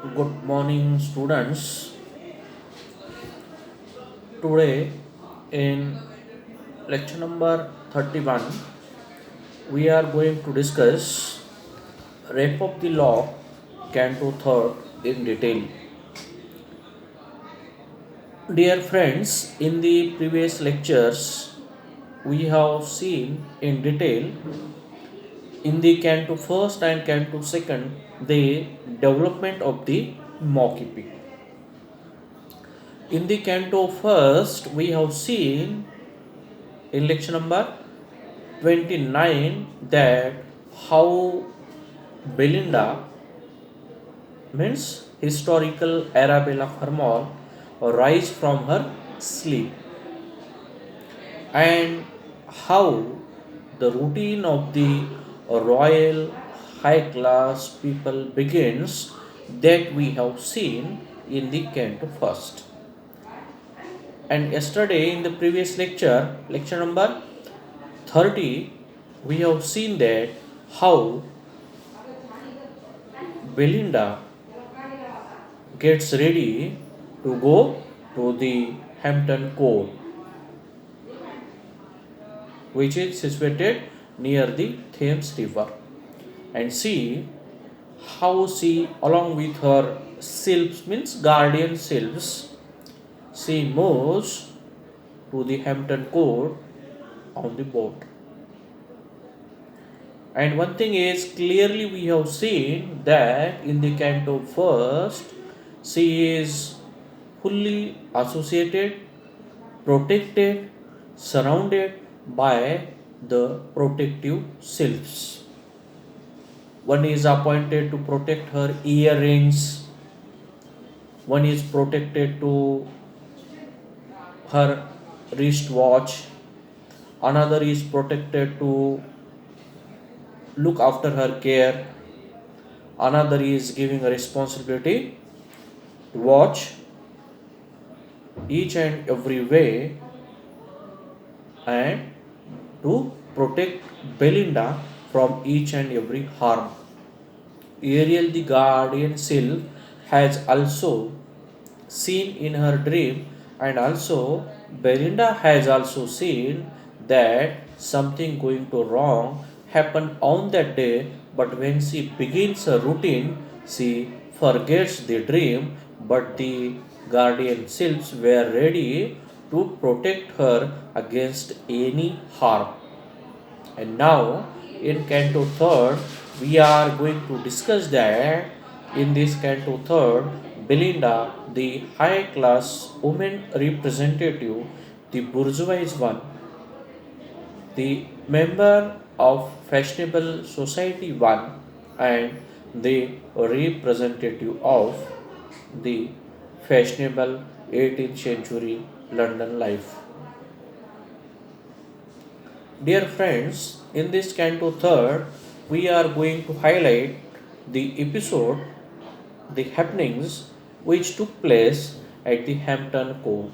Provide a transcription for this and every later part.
Good morning, students. Today, in lecture number 31, we are going to discuss Rape of the Law, Canto 3rd in detail. Dear friends, in the previous lectures, we have seen in detail in the Canto 1st and Canto 2nd the development of the mawkipping. In the Canto 1st, we have seen in lecture number 29 that how Belinda means historical Arabella Fermor rise from her sleep and how the routine of the royal high class people begins that we have seen in the Canto first. And yesterday in the previous lecture, lecture number 30, we have seen that how Belinda gets ready to go to the Hampton Court, which is situated near the Thames River, and see how she, along with her sylphs, means guardian sylphs, she moves to the Hampton Court on the boat. And one thing is clearly we have seen that in the Canto first, she is fully associated, protected, surrounded by the protective sylphs. One is appointed to protect her earrings, one is protected to her wristwatch, another is protected to look after her care, another is giving a responsibility to watch each and every way and to protect Belinda from each and every harm. Ariel, the guardian sylph, has also seen in her dream, and also Belinda has also seen that something going to wrong happened on that day, but when she begins her routine, she forgets the dream, but the guardian sylphs were ready to protect her against any harm. And now in Canto 3rd, we are going to discuss that in this Canto 3rd, Belinda, the high class woman representative, the bourgeois one, the member of fashionable society one, and the representative of the fashionable 18th century London life. Dear friends, in this Canto 3rd, we are going to highlight the episode, the happenings which took place at the Hampton Court,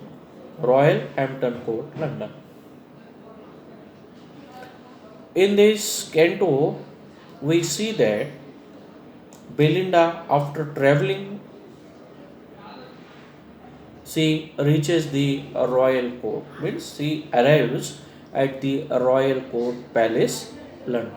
Royal Hampton Court, London. In this Canto, we see that Belinda, after traveling, she reaches the Royal Court, means she arrives at the Royal Court Palace, London.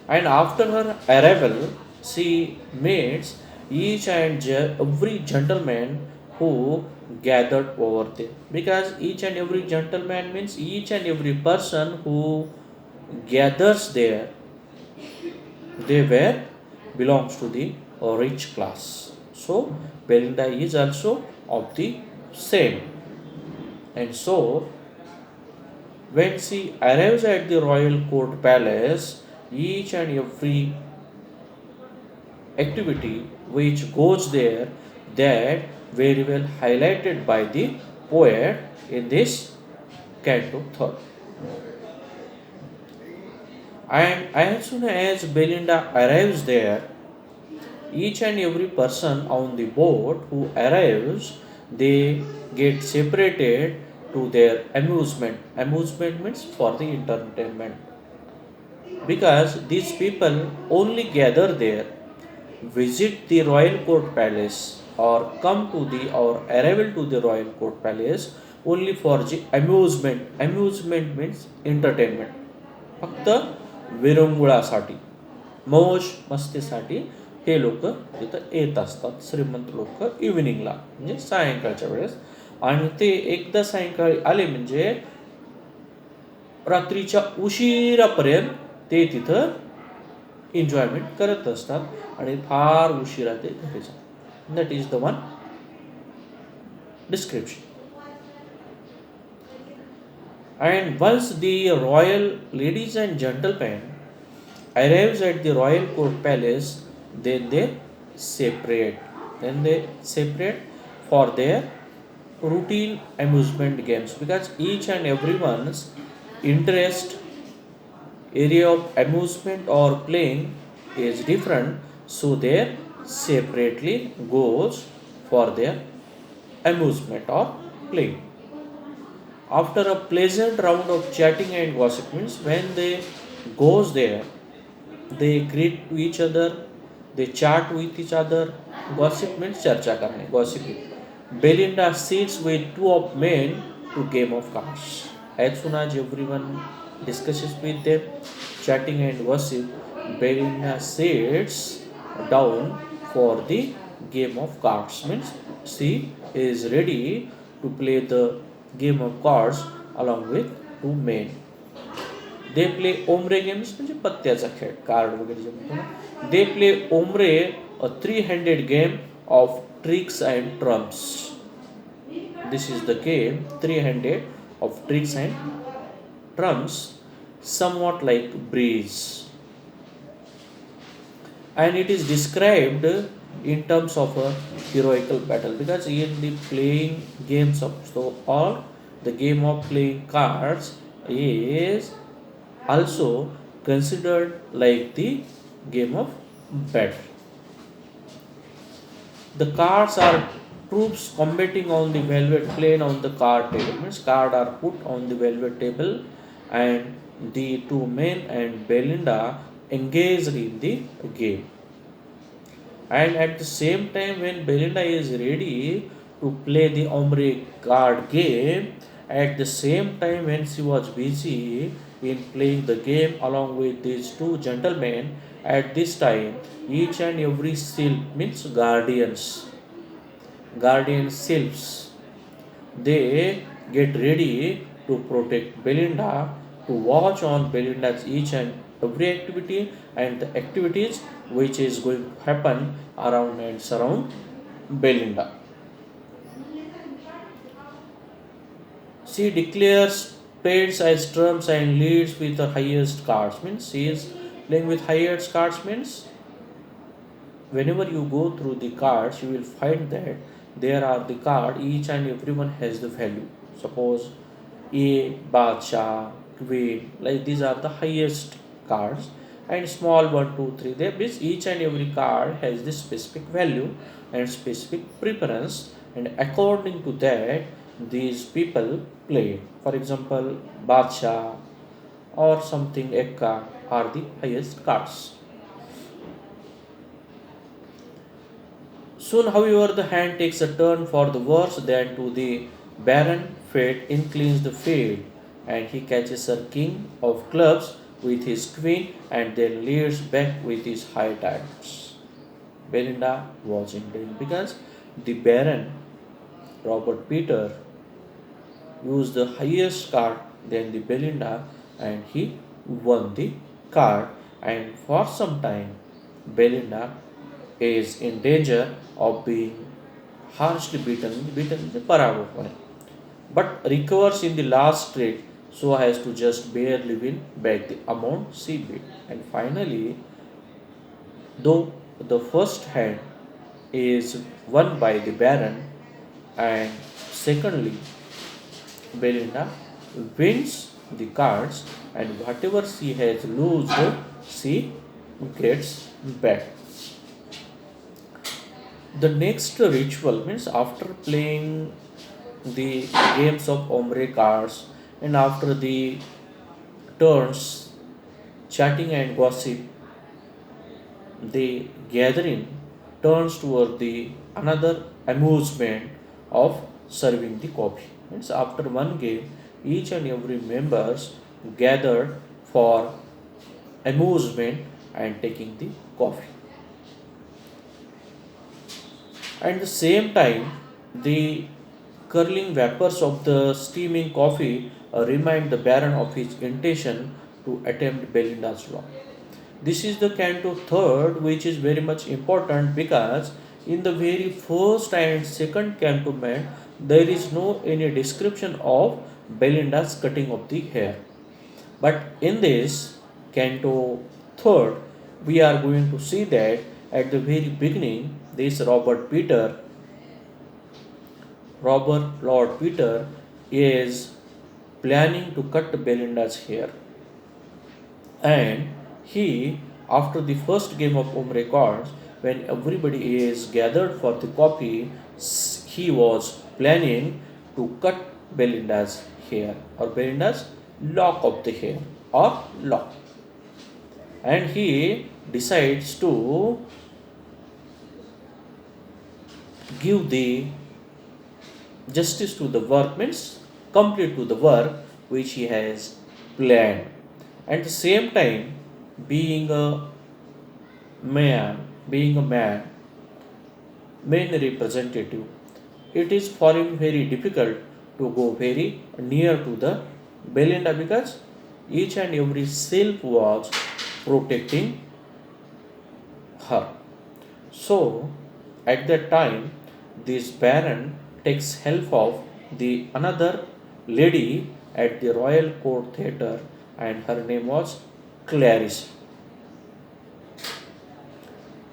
And after her arrival, she meets each and every gentleman who gathered over there. Because each and every gentleman means each and every person who gathers there, they were belongs to the rich class. So Belinda is also of the same. And so when she arrives at the royal court palace, each and every activity which goes there, that very well highlighted by the poet in this canto third. And as soon as Belinda arrives there, each and every person on the boat who arrives, they get separated to their amusement. Amusement means for the entertainment, because these people only gather there visit the royal court palace or come to the or arrival to the royal court palace only for the amusement means entertainment फक्त विरंगुळासाठी मौज मस्तीसाठी हे लोक तिथं येत असतात श्रीमंत लोक इव्हिनिंगला म्हणजे सायंकाळच्या वेळेस आणि ते एकदा सायंकाळी आले म्हणजे रात्रीच्या उशिरापर्यंत ते तिथं एन्जॉयमेंट करत असतात आणि फार उशिरा ते घरी जातात that is the one description. And once the royal ladies and gentlemen arrives at the royal court palace, then they separate. Then they separate for their routine amusement games because each and everyone's interest area of amusement or playing is different, so they separately goes for their amusement or playing. After a pleasant round of chatting and gossip means when they goes there, they greet to each other, they chat with each other. Gossip means charcha karne, gossiping. Belinda sits with two of men to game of cards. As soon as everyone discusses with them, chatting and gossip, Belinda sits down for the game of cards. Means she is ready to play the game of cards along with two men. They play ombre games म्हणजे पत्त्याचा खेळ card वगैरे जे म्हणतो ना they play ombre a three handed game of tricks and Trump's this is the game three handed of tricks and trumps somewhat like breeze and it is described in terms of a heroical battle because in the playing games of so or the game of playing cards is also considered like the game of battle. The cards are troops combating on the velvet plain on the card table. Means card are put on the velvet table and the two men and Belinda engaged in the game. And at the same time when Belinda is ready to play the ombre card game, at the same time when she was busy in playing the game along with these two gentlemen, at this time each and every sylph means guardian sylphs they get ready to protect Belinda, to watch on Belinda's each and every activity and the activities which is going to happen around and surround Belinda. She declares spades as trumps and leads with the highest cards. Means she is playing with highest cards means whenever you go through the cards you will find that there are the card each and everyone has the value. Suppose a Badshah, Queen, like these are the highest cards, and small one, two, three. There means each and every card has this specific value and specific preference, and according to that, these people play. For example, Badshah or something Ekka are the highest cards. Soon, however, the hand takes a turn for the worse than to the baron. Fate inclines the field, and he catches a king of clubs with his queen and then leads back with his high diamonds. Belinda was in danger because the baron, Robert Peter, used the highest card than the Belinda and he won the card. And for some time, Belinda is in danger of being harshly beaten the Parago, but recovers in the last trade so as to just barely win back the amount she bid. And finally, though the first hand is won by the Baron, and secondly, Belinda wins the cards, and whatever she has lost, she gets back. The next ritual means after playing the games of ombre cards and after the turns, chatting and gossip, they gather in turns toward the another amusement of serving the coffee. It's after one game, each and every members gathered for amusement and taking the coffee. At the same time, the curling vapors of the steaming coffee remind the Baron of his intention to attempt Belinda's law. This is the canto third, which is very much important because in the very first and second cantonment, there is no any description of Belinda's cutting of the hair. But in this canto third, we are going to see that at the very beginning, this Robert Lord Peter is planning to cut Belinda's hair, and he, after the first game of home records, when everybody is gathered for the coffee, he was planning to cut Belinda's hair or Belinda's lock of the hair or lock, and he decides to give the justice to the work, means complete to the work which he has planned. At the same time, being a being a man, main representative, it is for him very difficult to go very near to the Belinda because each and every self was protecting her. So at that time, this Baron takes help of the another lady at the Royal Court Theatre, and her name was Clarissa.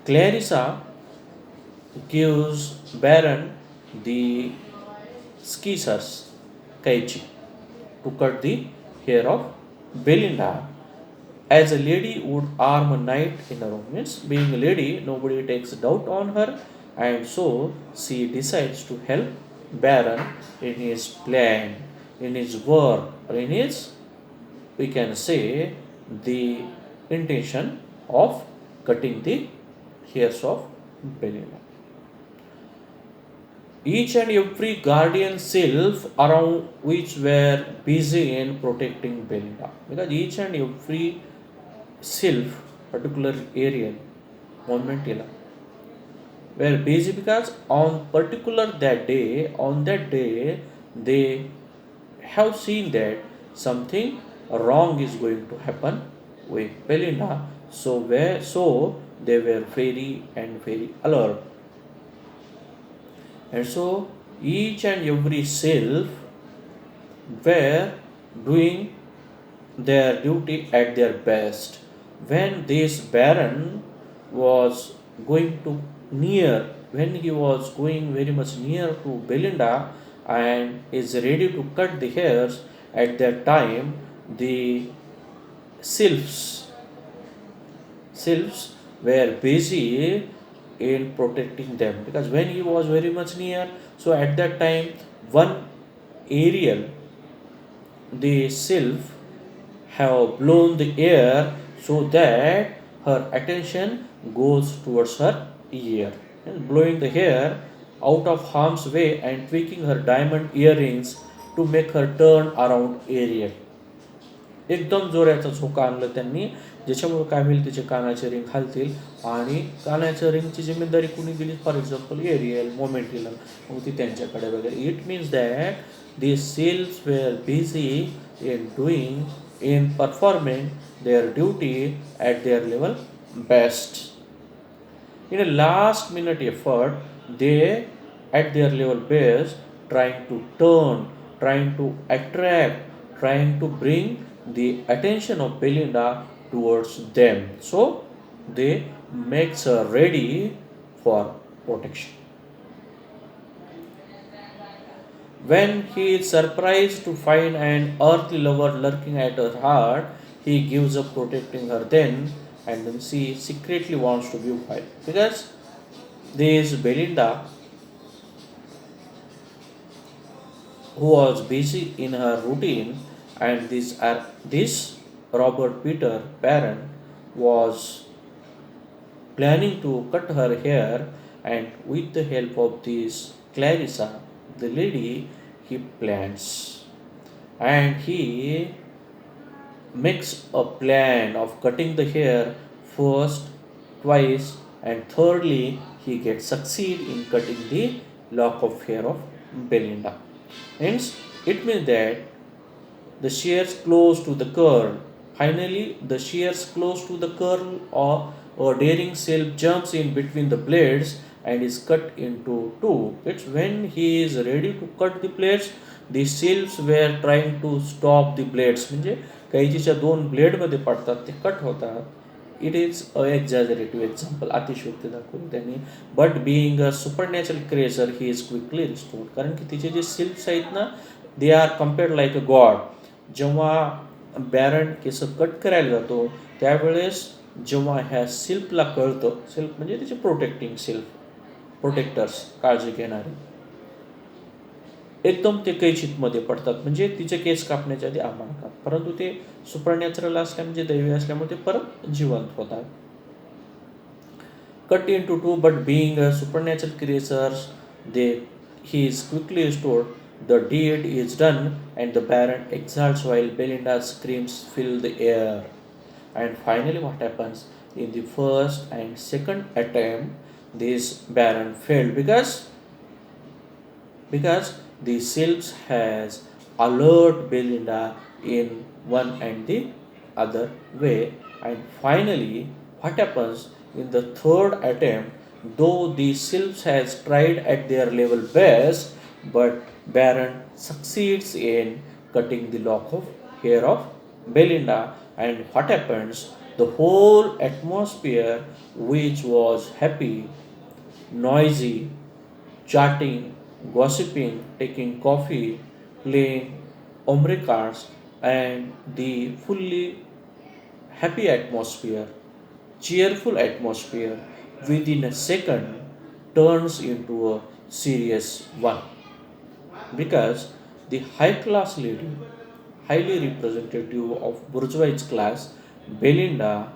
Clarissa gives Baron the scissors, kaichi, to cut the hair of Belinda. As a lady would arm a knight in a room, means being a lady, nobody takes doubt on her, and so she decides to help Baron in his plan, in his work, or in his, we can say, the intention of cutting the hairs of Belinda. Each and every guardian sylph around which were busy in protecting Belinda, because each and every sylph, particular area, monumentilla, were busy because on that day, they have seen that something wrong is going to happen with Belinda. So they were very and very alert, and so each and every self were doing their duty at their best. When this Baron was going to when he was going very much near to Belinda and is ready to cut the hairs, at that time the sylphs sylphs were busy in protecting them, because when he was very much near, so at that time one Ariel, the sylph, have blown the air so that her attention goes towards her ear, and blowing the hair out of harm's way and tweaking her diamond earrings to make her turn around Ariel. एकदम जोराचा झोका आणला त्यांनी, ज्याच्यामुळे काय होईल, तिचे कानाचे ring खालतील आणि कानाच्या रिंगची जिम्मेदारी कुणी दिली, फॉर एक्झाम्पल एरियल, मोमेंटिला, मग ती त्यांच्याकडे वगैरे. It means that the cells were busy in doing in performing their duty at their level best. In a last minute effort, they at their level best trying to turn, trying to attract, trying to bring the attention of Belinda towards them. So they makes her ready for protection. When he is surprised to find an earthly lover lurking at her heart, he gives up protecting her then, and then she secretly wants to be wild. Because this Belinda, who was busy in her routine, and this Robert Peter Baron was planning to cut her hair, and with the help of this Clarissa, the lady, he plans and he makes a plan of cutting the hair first, twice, and thirdly, he gets succeed in cutting the lock of hair of Belinda. Hence, it means that the shears close to the curl. Finally, the shears close to the curl or a daring self jumps in between the blades and is cut into two. It's when he is ready to cut the blades, the selves were trying to stop the blades. म्हणजे कैचीच्या दोन ब्लेडमध्ये पडतात ते cut होतात. It is a exaggerative example, अतिशयोक्ती दाखवली त्यांनी. But being a supernatural creature he is quickly restored, कारण की तिचे जे सिल्प्स आहेत ना, they are compared like a god. जेव्हा बॅरन केस कट करायला जातो त्यावेळेस जेव्हा ह्या सिल्पला कळतं, सिल्प म्हणजे तिचे प्रोटेक्टिंग सिल्प, प्रोटेक्टर्स, काळजी घेणारे, एकदम ते कैचितमध्ये पडतात, म्हणजे तिचे केस कापण्याच्या आधी आमाडतात. परंतु ते सुपरनॅचरल असल्या म्हणजे दैवी असल्यामुळे ते परत जिवंत होतात. Cut into two, but being a supernatural creatures, he is quickly restored. The deed is done, and the Baron exalts while Belinda's screams fill the air. And finally, what happens in the first and second attempt? This Baron failed because the sylphs has alert Belinda in one and the other way. And finally, what happens in the third attempt? Though the sylphs has tried at their level best, but Baron succeeds in cutting the lock of hair of Belinda. And what happens? The whole atmosphere, which was happy, noisy, chatting, gossiping, taking coffee, playing ombre cards, and the fully happy atmosphere, cheerful atmosphere, within a second turns into a serious one. Because the high class lady, highly representative of bourgeois class, Belinda,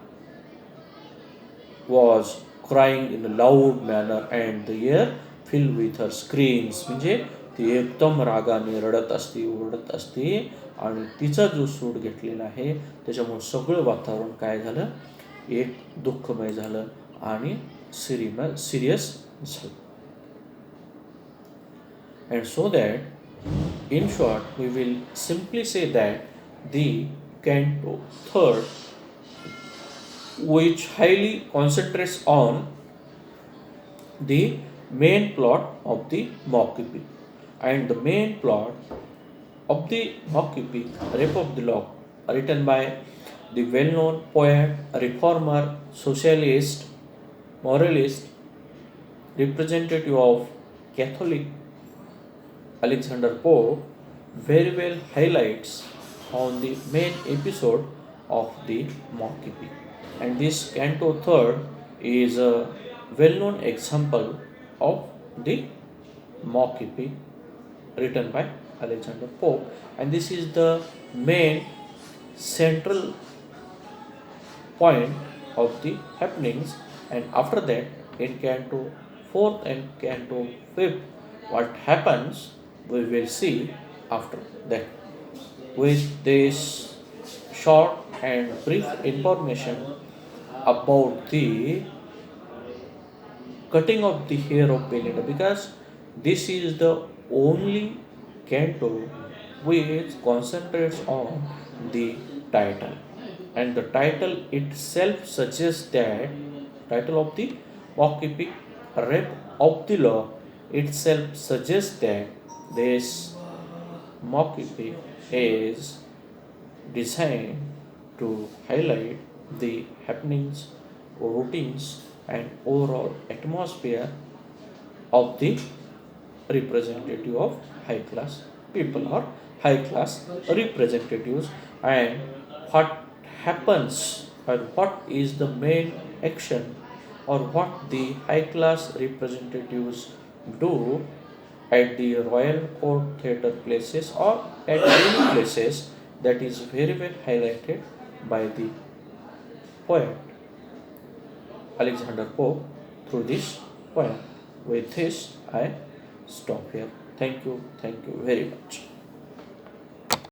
was crying in a loud manner and the air filled with her screams. म्हणजे ती एकदम रागाने रडत असते, ओरडत असते, आणि तिचा जो सूट घेतलेला आहे त्याच्यामुळे सगळं वातावरण काय झालं, एक दुःखमय झालं आणि सिरियस झालं. And so that, in short, we will simply say that the canto third, which highly concentrates on the main plot of the mock epic. And the main plot of the mock epic, Rape of the Lock, written by the well-known poet, reformer, socialist, moralist, representative of Catholic Alexander Pope, very well highlights on the main episode of the mock epic. And this canto third is a well-known example of the mock epic written by Alexander Pope, and this is the main central point of the happenings. And after that, in canto 4th and canto 5th, what happens we will see after that. With this short and brief information about the cutting of the hair of Belinda, because this is the only canto which concentrates on the title, and the title itself suggests that title of the mock epic, Rape of the Law, itself suggests that this mock epic is designed to highlight the happenings, routines, and overall atmosphere of the representative of high class people or high class representatives, and what happens or what is the main action or what the high class representatives do at the royal court theatre places or at any places, that is very well highlighted by the poet. Alexander Pope through this poem. With this, I stop here. Thank you very much.